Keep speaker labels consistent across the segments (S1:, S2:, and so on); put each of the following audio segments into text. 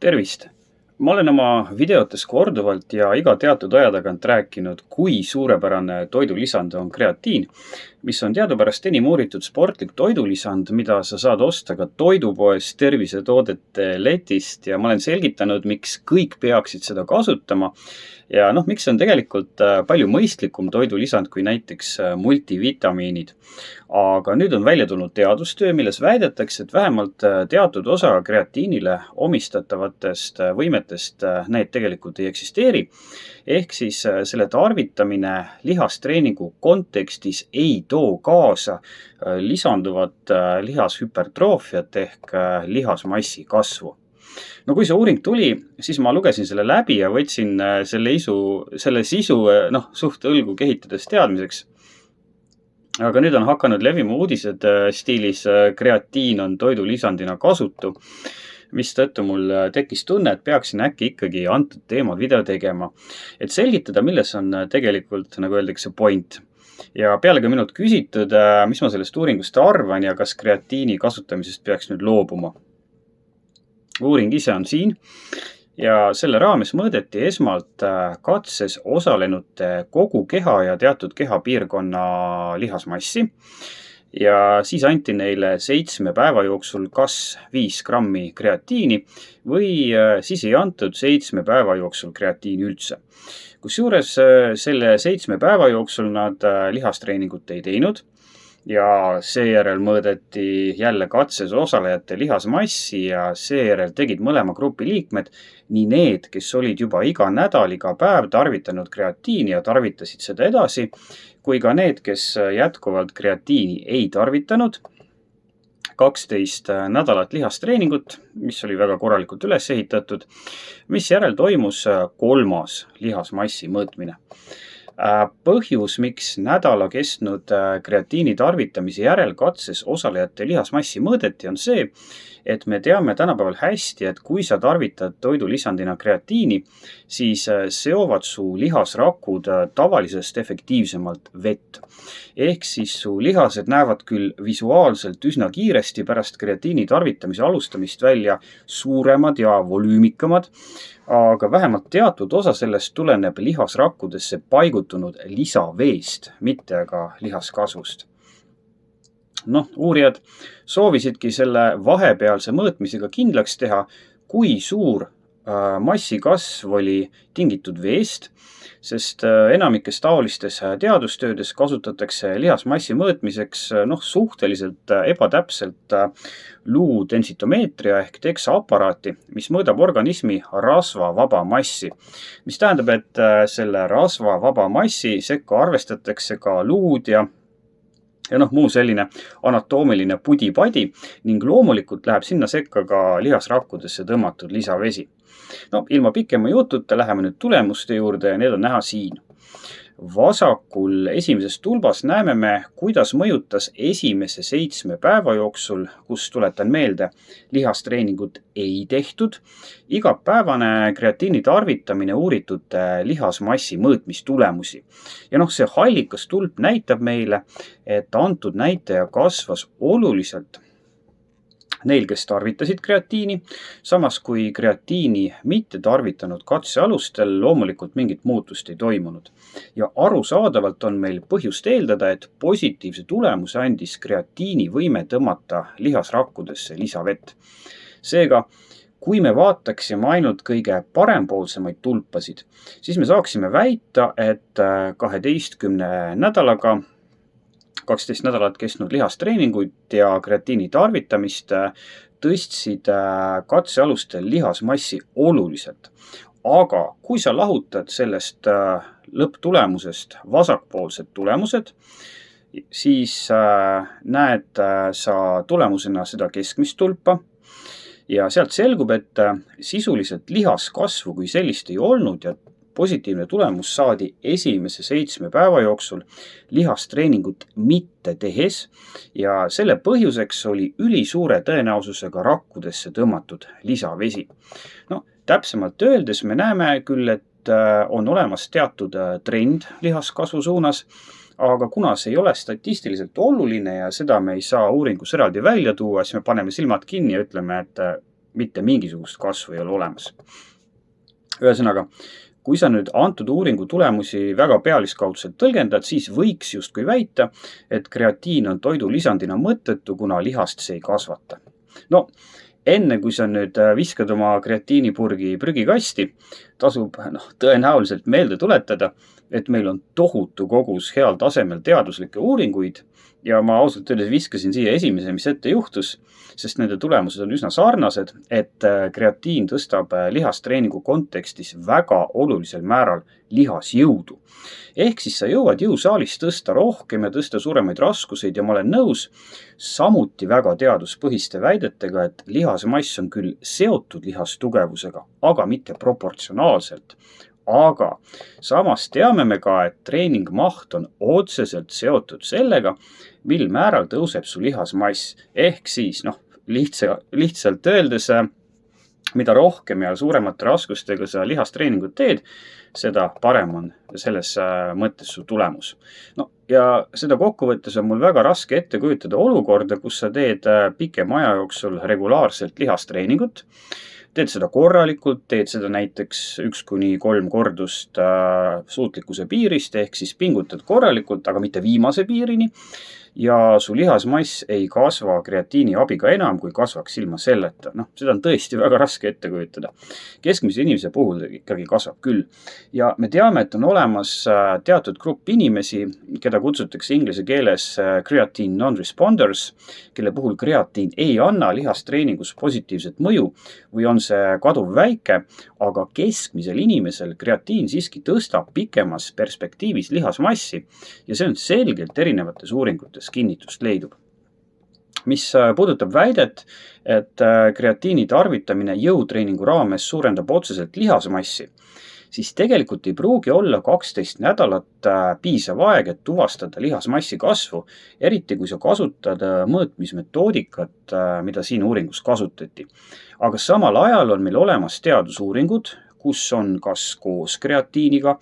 S1: Tervist! Ma olen oma videotes korduvalt ja iga teatud aja tagant rääkinud, kui suurepärane toidulisand on kreatiin, mis on teadupärast enim uuritud sportlik toidulisand, mida sa saad osta ka toidupoest, tervisetoodete letist ja ma olen selgitanud, miks kõik peaksid seda kasutama ja miks see on tegelikult palju mõistlikum toidulisand kui näiteks multivitamiinid. Aga nüüd on välja tulnud teadustöö, milles väidetakse, et vähemalt teatud osa kreatiinile omistatavatest võimetest need tegelikult ei eksisteeri. Ehk siis selle tarvitamine lihastreeningu kontekstis ei too kaasa lisanduvat lihashüpertroofiat ehk lihasmassi kasvu. No kui see uuring tuli, siis ma lugesin selle läbi ja võtsin selle sisu suht õlgu kehitades teadmiseks. Aga nüüd on hakanud levima uudised stiilis kreatiin on toidulisandina kasutu, mistõttu mul tekkis tunne, et peaksin äkki ikkagi antud teemal video tegema, et selgitada, milles on tegelikult, nagu öeldakse, point. Ja peale ka minult küsitud, mis ma sellest uuringust arvan ja kas kreatiini kasutamisest peaks nüüd loobuma. Uuring ise on siin ja selle raames mõõdeti esmalt katses osalenute kogu keha ja teatud kehapiirkonna lihasmassi ja siis anti neile 7 päeva jooksul kas 5 grammi kreatiini või siis ei antud 7 päeva jooksul kreatiini üldse. Kusjuures selle 7 päeva jooksul nad lihastreeningut ei teinud ja seejärel mõõdeti jälle katses osalejate lihasmassi ja seejärel tegid mõlema grupi liikmed, nii need, kes olid juba iga nädal, iga päev tarvitanud kreatiini ja tarvitasid seda edasi, kui ka need, kes jätkuvalt kreatiini ei tarvitanud, 12 nädalat lihastreeningut, mis oli väga korralikult üles ehitatud, mis järel toimus 3. lihasmassi mõõtmine. Põhjus, miks nädala kestnud kreatiini tarvitamise järel katses osalejate lihasmassi mõõdeti, on see, et me teame tänapäeval hästi, et kui sa tarvitad toidulisandina kreatiini, siis seovad su lihasrakud tavalisest efektiivsemalt vett. Ehk siis su lihased näevad küll visuaalselt üsna kiiresti pärast kreatiini tarvitamise alustamist välja suuremad ja volüümikamad, aga vähemalt teatud osa sellest tuleneb lihasrakkudesse paigutunud lisaveest, mitte aga lihaskasvust. Uurijad soovisidki selle vahepealse mõõtmisega kindlaks teha, kui suur massikasv oli tingitud veest, sest enamikes taolistes teadustöödes kasutatakse lihasmassi mõõtmiseks suhteliselt ebatäpselt luudensitomeetria ehk DEXA-aparaati, mis mõõdab organismi rasvavaba massi. Mis tähendab, et selle rasvavaba massi sekka arvestatakse ka luud ja muu selline anatoomiline pudi-padi ning loomulikult läheb sinna sekka ka lihasrakkudesse tõmmatud lisavesi. Ilma pikema jututa läheme nüüd tulemuste juurde ja need on näha siin. Vasakul esimeses tulbas näeme me, kuidas mõjutas esimese 7 päeva jooksul, kus tuletan meelde, lihastreeningut ei tehtud, igapäevane kreatiini tarvitamine uuritud lihasmassi mõõtmistulemusi. Ja see hallikas tulp näitab meile, et antud näitaja kasvas oluliselt neil, kes tarvitasid kreatiini, samas kui kreatiini mitte tarvitanud katsealustel loomulikult mingit muutust ei toimunud. Ja arusaadavalt on meil põhjust eeldada, et positiivse tulemuse andis kreatiini võime tõmmata lihasrakkudesse lisavett. Seega, kui me vaataksime ainult kõige parempoolsemaid tulpasid, siis me saaksime väita, et 12 nädalat kestnud lihastreeninguid ja kreatiini tarvitamist tõstsid katsealustel lihasmassi oluliselt. Aga kui sa lahutad sellest lõpptulemusest vasakpoolsed tulemused, siis näed sa tulemusena seda keskmist tulpa ja sealt selgub, et sisuliselt lihaskasvu kui sellist ei olnud ja positiivne tulemus saadi esimese 7 päeva jooksul lihastreeningut mitte tehes ja selle põhjuseks oli ülisuure tõenäosusega rakkudesse tõmmatud lisavesi. Täpsemalt öeldes me näeme küll, et on olemas teatud trend lihaskasvu suunas, aga kuna see ei ole statistiliselt oluline ja seda me ei saa uuringus eraldi välja tuua, siis me paneme silmad kinni ja ütleme, et mitte mingisugust kasvu ei ole olemas. Ühesõnaga, kui sa nüüd antud uuringu tulemusi väga pealiskaudselt tõlgendad, siis võiks justkui väita, et kreatiin on toidulisandina mõttetu, kuna lihast see ei kasvata. No, enne kui sa nüüd viskad oma kreatiinipurgi prügikasti, tasub tõenäoliselt meelde tuletada, et meil on tohutu kogus heal tasemel teaduslikke uuringuid ja ma ausalt öeldes viskasin siia esimese, mis ette juhtus, sest nende tulemused on üsna sarnased, et kreatiin tõstab lihastreeningu kontekstis väga olulisel määral lihasjõudu. Ehk siis sa jõuad jõusaalis tõsta rohkem ja tõsta suuremaid raskuseid ja ma olen nõus samuti väga teaduspõhiste väidetega, et lihasmass on küll seotud lihastugevusega, aga mitte proportsionaalselt. Aga samas teame me ka, et treeningmaht on otseselt seotud sellega, mil määral tõuseb su lihasmass. Ehk siis lihtsalt öeldes, mida rohkem ja suuremate raskustega sa lihastreeningut teed, seda parem on selles mõttes su tulemus. Ja seda kokkuvõttes on mul väga raske ette kujutada olukorda, kus sa teed pikema aja jooksul regulaarselt lihastreeningut, teed seda korralikult, teed seda näiteks 1-3 kordust suutlikkuse piirist, ehk siis pingutad korralikult, aga mitte viimase piirini, ja su lihasmass ei kasva kreatiini abiga enam, kui kasvaks ilma selleta. Seda on tõesti väga raske ette kujutada. Keskmise inimese puhul ikkagi kasvab küll. Ja me teame, et on olemas teatud grupp inimesi, keda kutsutakse inglise keeles creatine non-responders, kelle puhul kreatiin ei anna lihastreeningus positiivset mõju või on see kaduv väike, aga keskmisel inimesel kreatiin siiski tõstab pikemas perspektiivis lihasmassi ja see on selgelt erinevates uuringutes kinnitust leidub. Mis puudutab väidet, et kreatiini tarvitamine jõutreeningu raames suurendab otseselt lihasmassi, siis tegelikult ei pruugi olla 12 nädalat piisav aeg, et tuvastada lihasmassi kasvu, eriti kui sa kasutad mõõtmismetoodikat, mida siin uuringus kasutati. Aga samal ajal on meil olemas teadusuuringud, kus on kas koos kreatiiniga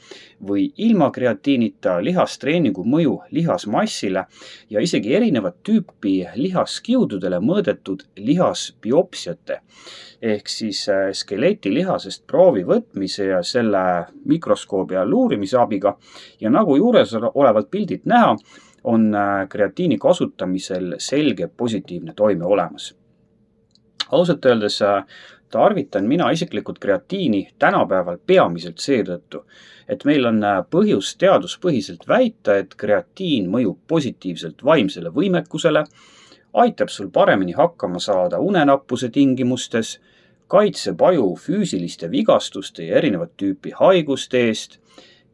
S1: või ilma kreatiinita lihastreeningu mõju lihasmassile ja isegi erinevat tüüpi lihaskiududele mõõdetud lihasbiopsiate ehk siis skeletilihasest proovi võtmise ja selle mikroskoobi all uurimise abiga ja nagu juures olevalt pildilt näha, on kreatiini kasutamisel selge positiivne toime olemas. Ausalt öeldes tarvitan mina isiklikult kreatiini tänapäeval peamiselt seetõttu, et meil on põhjus teaduspõhiselt väita, et kreatiin mõjub positiivselt vaimsele võimekusele, aitab sul paremini hakkama saada unenappuse tingimustes, kaitseb aju füüsiliste vigastuste ja erinevat tüüpi haiguste eest,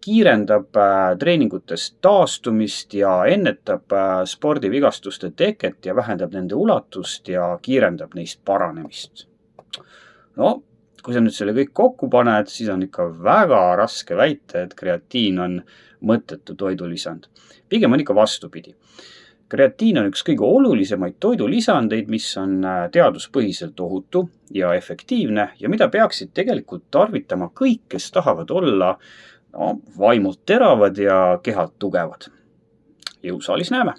S1: kiirendab treeningutest taastumist ja ennetab spordivigastuste teket ja vähendab nende ulatust ja kiirendab neist paranemist. Kui sa nüüd selle kõik kokku paned, siis on ikka väga raske väita, et kreatiin on mõttetu toidulisand. Pigem on ikka vastupidi. Kreatiin on üks kõige olulisemaid toidulisandeid, mis on teaduspõhiselt ohutu ja efektiivne ja mida peaksid tegelikult tarvitama kõik, kes tahavad olla vaimult teravad ja kehalt tugevad. Jõusaalis näeme!